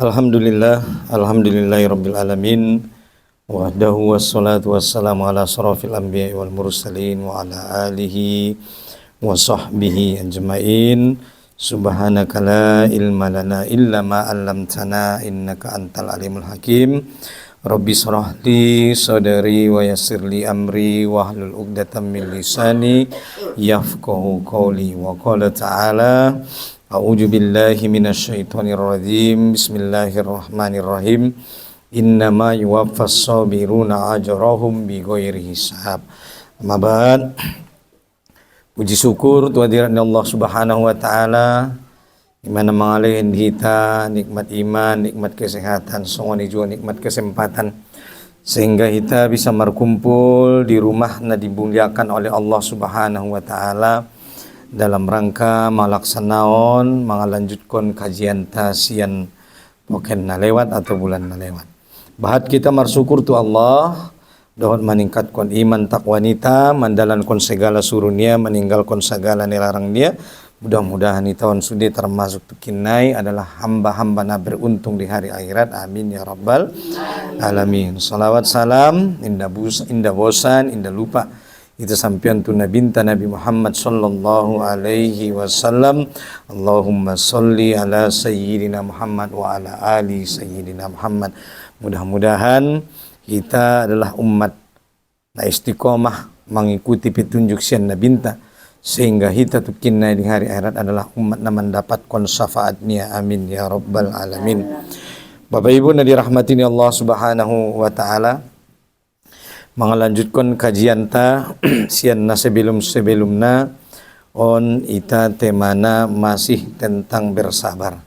Alhamdulillahirabbil alamin. Wahdahu wassalatu wassalamu ala asrofil anbiya'i wal mursalin wa ala alihi wa sahbihi ajma'in. Subhanaka la ilma lana illa ma 'allamtana innaka antal alimul hakim. Rabbi shrah li sadri wa yassir li amri wahlul 'uqdatam min lisani yafqahu qawli. Wa qala ta'ala a'udzu billahi minasyaitonir rajim. Bismillahirrahmanirrahim. Innama yuwaffas sabiruna ajrahum bighairi hisab. Amma ba'd. Puji syukur kehadirat Allah Subhanahu wa taala di mana mengalihin kita nikmat iman, nikmat kesehatan, semua juga nikmat kesempatan sehingga kita bisa berkumpul di rumah na dimuliakan oleh Allah Subhanahu wa taala dalam rangka malaksanaon mengalanjutkan kajian tasian poken na lewat atau bulan na lewat. Bahat kita bersyukur tu Allah dapat meningkatkan iman takwa nita, mendalankan segala suruhnya, meninggalkan segala nilarang dia. Mudah-mudahan di tahun sudi termasuk tukinai adalah hamba-hamba na beruntung di hari akhirat. Amin ya rabbal alamin. Salawat salam indah bosan, indah lupa kita sampian tu nabinta Nabi Muhammad sallallahu alaihi wasallam. Allahumma salli ala sayyidina Muhammad wa ala ali sayyidina Muhammad. Mudah-mudahan kita adalah umat na istiqomah mengikuti petunjuk sian nabinta sehingga kita tukinna di hari akhirat adalah umat na mendapatkan syafaatnya. Amin ya rabbal alamin. Bapak Ibu na dirahmati Allah Subhanahu wa taala, mengalanjutkan kajian ta sian na sebelumna on ita temana masih tentang bersabar.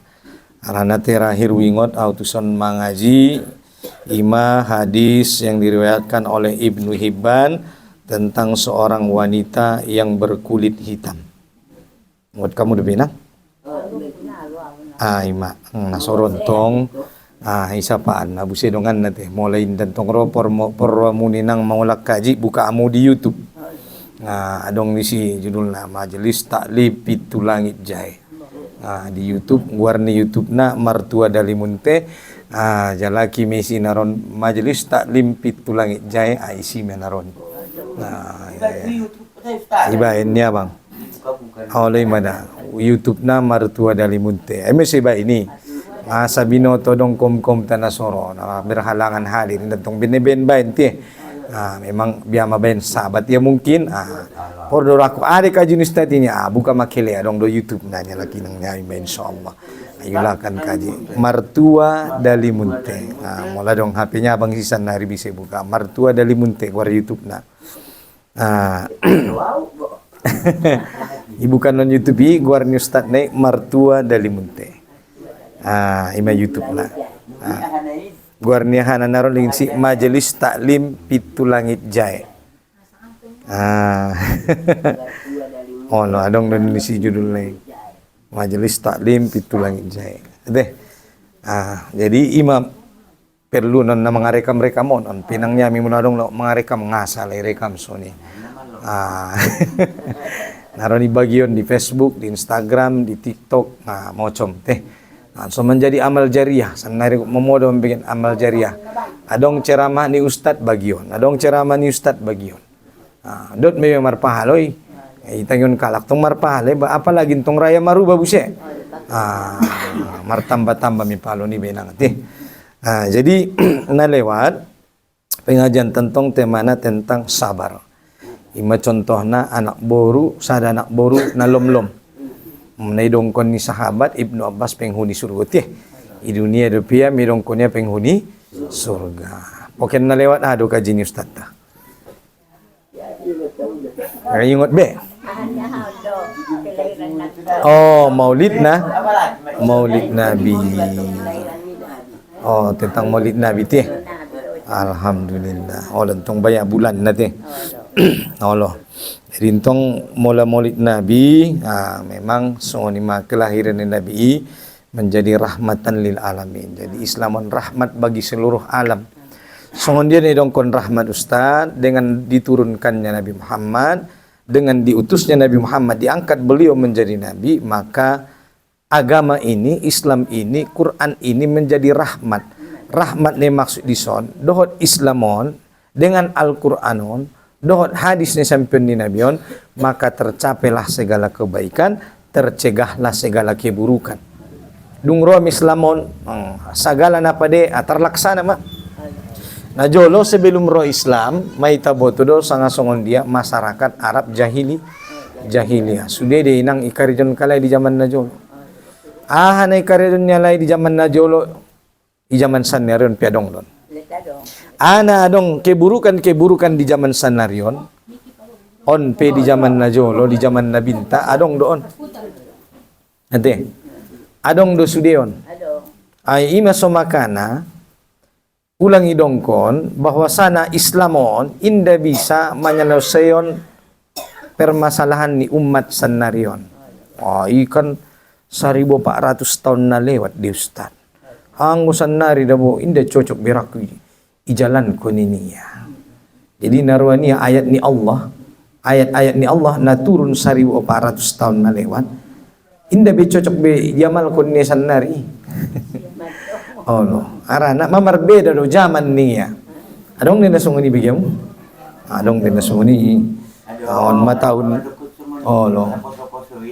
Karena terakhir wingot autuson mengaji ima hadis yang diriwayatkan oleh Ibnu Hibban tentang seorang wanita yang berkulit hitam. Buat kamu udah pinang? Ima nasorontong. Isapaan abu sedongan nate mulai dantong ropor muninang maulak kaji buka amu di YouTube. Adong isi judulna Majelis Taklib Pitu Langit Jai. Di YouTube warni YouTube na Martua Dalimunte. Jalaki mesi naron Majelis Taklim Pitu Langit Jai isi menaron. Ibainnya bang. Oleh mana YouTube na Martua Dalimunte. Mesi ba ini. Sabino todong kom tanasoro berhalangan hadir datang binen bain tie. Memang biama bain sahabat ya mungkin por doraku ada kaji nistatinya buka makile dong do YouTube nanya lagi nang nyai insyaallah. Ayolah kan kaji Martua Dalimunte. Mula dong HP-nya abang sisan hari bisa buka Martua Dalimunte war YouTube na. Ibu kan non YouTube gua ni ustad naik Martua Dalimunte. Ima YouTube lah. Guarnia hana naron ling si Majelis Taklim Pitu Langit Jai. Oh no, adong don si judul lain. Majelis Taklim Pitu Langit Jai. Jadi imam perlu non na mengarekam on pinangnya mi munadong lo mengarekam ngasal rekam soni. Naron di bagian di Facebook, di Instagram, di TikTok, mocom teh. So menjadi amal jariah, senari memodo membuat amal jariah. Adong ceramah ni ustad bagion, adong ceramah ni ustad bagion. Dot may marpahaloi, itangon kalak tong marpahalai, apalagi tong raya maru babuse. Martamba-tamba mi palo ni benang teh. Jadi nalewat pengajian tentang temana tentang sabar. Ima contohna anak boru, sada anak boru na lom-lom. Menaidongkon ni sahabat Ibnu Abbas penghuni surga teh. Di dunia rupiah mirongkonnya penghuni surga. Poken na lewat ado kaji ni ustaz ta. Ingat be. Oh, Maulid Nabi. Oh, tentang Maulid Nabi teh. Alhamdulillah. Oh, lentong banyak bulan na teh. Allah. Rintong mula Maulid Nabi, memang sonima kelahiran Nabi menjadi rahmatan lil alamin. Jadi Islaman rahmat bagi seluruh alam. Songon dia dongkon rahmat Ustaz dengan diturunkannya Nabi Muhammad, dengan diutusnya Nabi Muhammad, diangkat beliau menjadi nabi, maka agama ini, Islam ini, Quran ini menjadi rahmat. Rahmat ni maksud dison, dohot Islamon dengan Al-Quranon, dohot hadis ni sampeun di Nabion, maka tercapailah segala kebaikan, tercegahlah segala keburukan. Dungro Islamon, segala napa de terlaksana mak. Nah jolo sebelum roh Islam, maita botodo sangasongon dia masyarakat Arab jahiliyah. Sudah de inang ikarijon kalai di zaman najolo. Na ikarijon nyalai di zaman najolo, di zaman sanarion piadong don. Ana adong keburukan di zaman sanarion, on pe di zaman najolo, di zaman nabinta adong doon. Nanti, adong do sudeon. Ay ima somakana ulang idongkon bahwa sana Islamon inda bisa menyelesaikan permasalahan ni umat sanarion. Ikan 1400 tahun na lewat di Ustaz. Ang sanari dabo inda cocok beraku ijalan ko niya. Jadi narwania ayat ni Allah, ayat-ayat ni Allah na turun 1400 tahun na lewat. Inda be cocok be jamal ko ni sanari. Oh no, arana mamarbeda do zaman niya. Adong din nasunguni bigyan mo? Adong din nasunguni. On mataun. Oh no.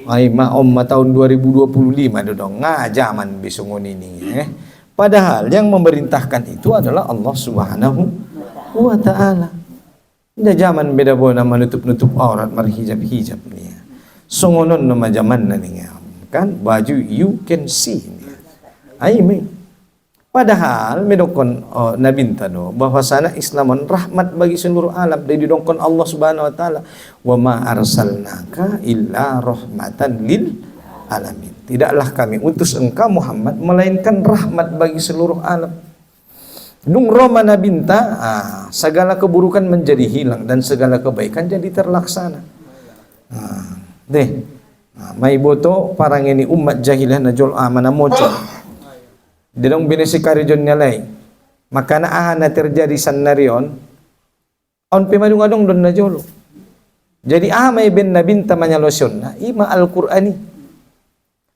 Ay mataun 2025 do dong nga zaman bisunguni niya. Padahal yang memerintahkan itu adalah Allah Subhanahu wa taala. Hindi zaman beda bo na manutup-nutup aurat marhijab-hijab niya. Sungonon no majaman na niya. Kan baju you can see niya. Ay may padahal medokon nabinta do bahwa sana Islamon rahmat bagi seluruh alam dan didongkon Allah Subhanahu wa taala wa ma arsalnaka illa rahmatan lil alamin. Tidaklah kami utus engkau Muhammad melainkan rahmat bagi seluruh alam. Dung Roma nabinta segala keburukan menjadi hilang dan segala kebaikan jadi terlaksana. May boto parang ini umat jahiliyah najol amana mocor. Dinong binisikari jon nyalay. Maka na terjadi sanarion on pimadung-adong don na jolo. Jadi may ben nabinta manyalosyon na ima Al-Qur'ani.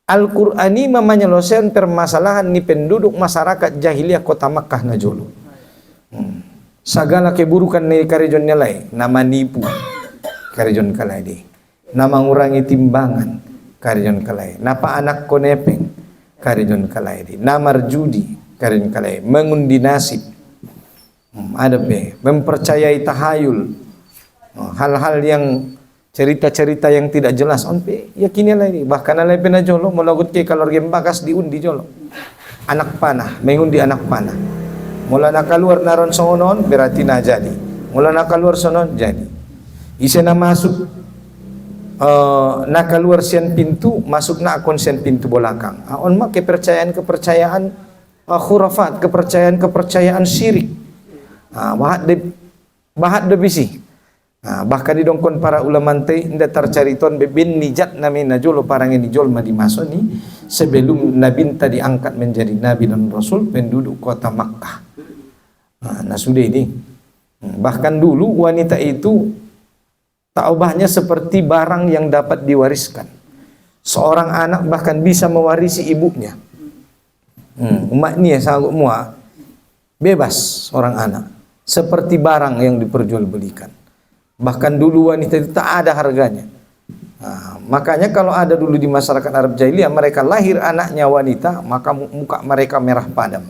Al-Qur'ani mamanyalosyon permasalahan ni penduduk masyarakat jahiliyah kota Makkah na jolo. Sagala keburukan ni karijon nyalay na manipu karijon kalay di. Na mangurangi timbangan karijon kalay. Na paanak konepeng karijon kalai di, namar judi karijon kalai, mengundi nasib, ada be, mempercayai tahayul, hal-hal yang cerita-cerita yang tidak jelas, on pe yakini lagi, bahkan alai pena jolo, melagut ke kalor game bakas diundi jolo, anak panah, mengundi anak panah, mula nak keluar naron sonon berarti na jadi, mula nak keluar sonon jadi, isena masuk nak keluar sian pintu masuk na akon sian pintu belakang. On mak kepercayaan khurafat, kepercayaan syirik. Bahat de bisi. Bahkan didongkon para ulama teh inda tercariton bin nijat namina jolo parang ini jol ma dimasoni sebelum nabinta diangkat menjadi nabi dan rasul penduduk kota Makkah. Nah sudah ini. Bahkan dulu wanita itu taubahnya seperti barang yang dapat diwariskan. Seorang anak bahkan bisa mewarisi ibunya. Umat ni sanggup mua bebas seorang anak seperti barang yang diperjualbelikan. Bahkan dulu wanita itu tak ada harganya. Makanya kalau ada dulu di masyarakat Arab jahiliyah mereka lahir anaknya wanita maka muka mereka merah padam.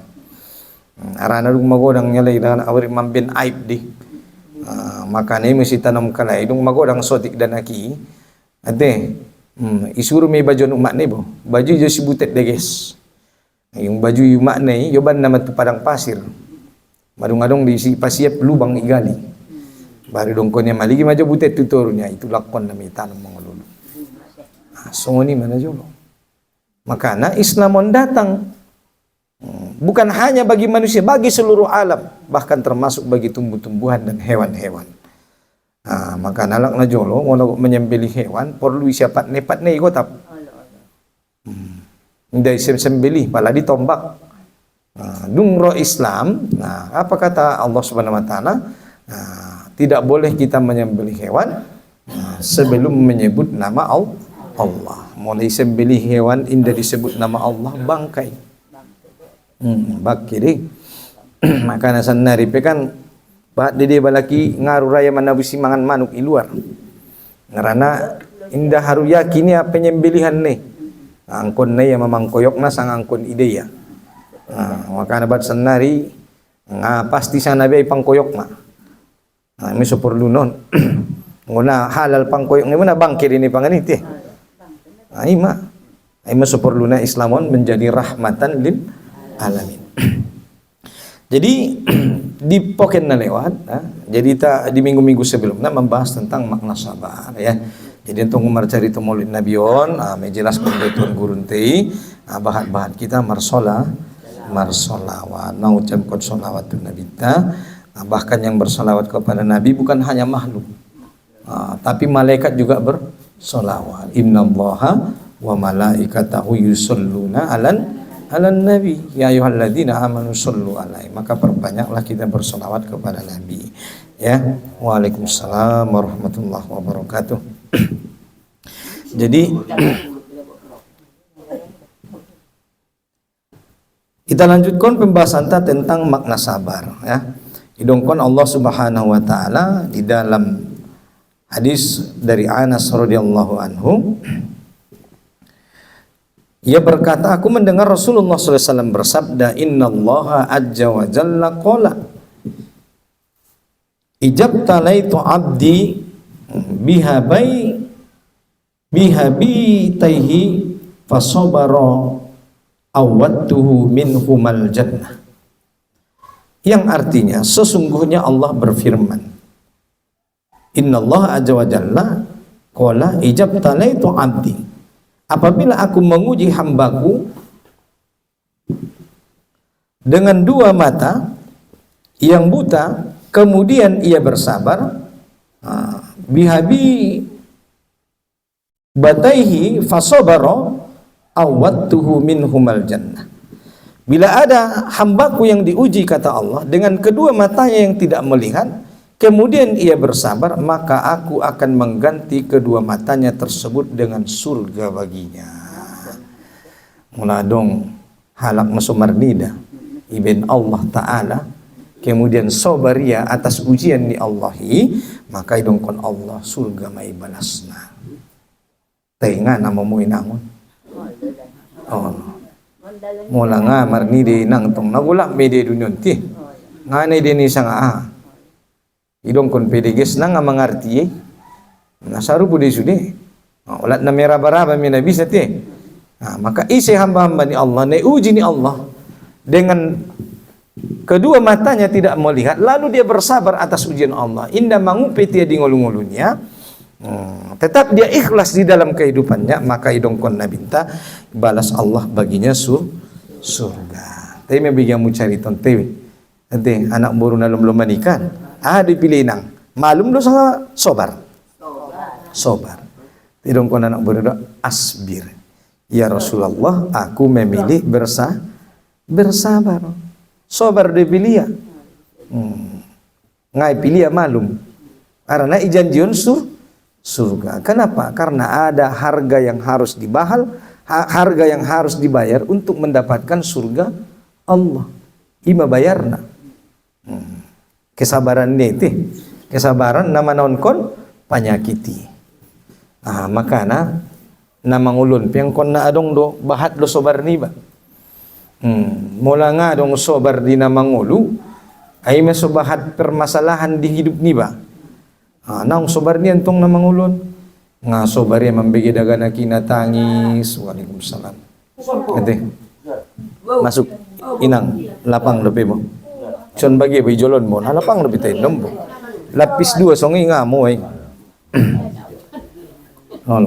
Arana dung magodang nyalai dengan awri mambin aib di. Makanya mesti tanam kalai dong magodang sotik dan aki ade isuru me baju umat nebo baju jo sibutet deges yung baju umat nei yoban nama tu padang pasir madung-adong di si pasiap lubang igali baru dongkonnya maligi maju butet tuturnya itu lakon nami tanam mangolulu songoni mana jolo makana Islamon datang bukan hanya bagi manusia, bagi seluruh alam, bahkan termasuk bagi tumbuh-tumbuhan dan hewan-hewan. Maka nalak na jolo, mau menyembelih hewan, perlu siapat nepat nih kotap. Hindi sembelih, pala ditombak. Dungro Islam, apa kata Allah Subhanahu Wa Taala? Tidak boleh kita menyembelih hewan sebelum menyebut nama Allah. mulai sembelih hewan indah disebut nama Allah bangkai. Bakiri. Makanya sanari pe kan bahat dede balaki ngaru raya manabusi mangan manuk i luar. Ngarana indah haru yakini apa penyembelihan nih. Angkon na ya mamang koyok na sang angkon ide ya. Makanya bat sanari pasti sana be pangkoyok na. Ini seperlu non. Nguna halal pangkoyok ni mana bangkir ini panganiti. Ima seperlu na Islamon menjadi rahmatan lil alamin. Jadi di poken na lewat, jadi di minggu-minggu sebelumnya membahas tentang makna sabar ya. Jadi untuk umar cerita Maulid Nabion, menjelaskan betul gurunti, bahat-bahat kita marsolawat, naucapkan solawatun nabita, bahkan yang bersolawat kepada Nabi bukan hanya makhluk, tapi malaikat juga bersolawat. Innallaha wa malaikatahu yusholluna alan nabi ya ayyuhalladzina amanu shollu alaihi. Maka perbanyaklah kita bersolawat kepada Nabi ya. Waalaikumsalam warahmatullahi wabarakatuh. Jadi kita lanjutkan pembahasan tentang makna sabar ya. Idongkon Allah Subhanahu wa taala di dalam hadis dari Anas radhiyallahu anhu, ia berkata, aku mendengar Rasulullah SAW bersabda, Innallaha azza wa jalla qala ijabtalaitu abdi bihabitaihi fasobara awattuhu minhumal jannah. Yang artinya sesungguhnya Allah berfirman, Innallaha azza wa jalla qala ijabtalaitu abdi, apabila aku menguji hambaku dengan dua mata yang buta, kemudian ia bersabar, bihabi bataihi fasobara awattuhu minhumal jannah. Bila ada hambaku yang diuji, kata Allah, dengan kedua matanya yang tidak melihat, kemudian ia bersabar, maka aku akan mengganti kedua matanya tersebut dengan surga baginya. Muladong halak masumarnida ibn Allah Ta'ala, kemudian sobaria atas ujian ni Allahi, maka idongkon Allah surga mai balasna. Tenga nama mo inangon. Mula nga marnide nang tong nagulak mede dunyon ti. Ngane din isang idongkon pedeges na nga mangarti nasaru po di sudi. Ulat na meraba-raba minabisa ti. Maka isi hamba-hamba ni Allah, nauji ni Allah dengan kedua matanya tidak melihat, lalu dia bersabar atas ujian Allah. Indah mangupit dia di ngulu-ngulunya, tetap dia ikhlas di dalam kehidupannya, maka idongkon nabinta balas Allah baginya surga. Tapi mebigyan mo cari tontewi. Nanti anak baru na lumlum manikan. Dipilih nang malum do sa sobar. Idongkon anak baru asbir. Ya Rasulullah, aku memilih bersabar. Sobar dipilih ya. Ngai pilih ya malum. Karena ijanjiun surga. Kenapa? Karena ada harga yang harus harga yang harus dibayar untuk mendapatkan surga Allah. Ima bayarna. Kesabaran nete. Kesabaran nama nonkon panyakiti. Makana nama ngulun piang kon na adong do bahat do sobar ni ba. Mula nga dong sobar di nama ngulu ay masobahat permasalahan di hidup ni ba. Naong sobar niyan tong nama ngulun. Nga sobar ya mambigi daga na kinatangis. Waalaikumsalam. Ate. Masuk inang lapang lepe mo. Son bagi bijolon mo. Lapang lepe tayo nombo. Lapis dua songi nga mo ay. Ano?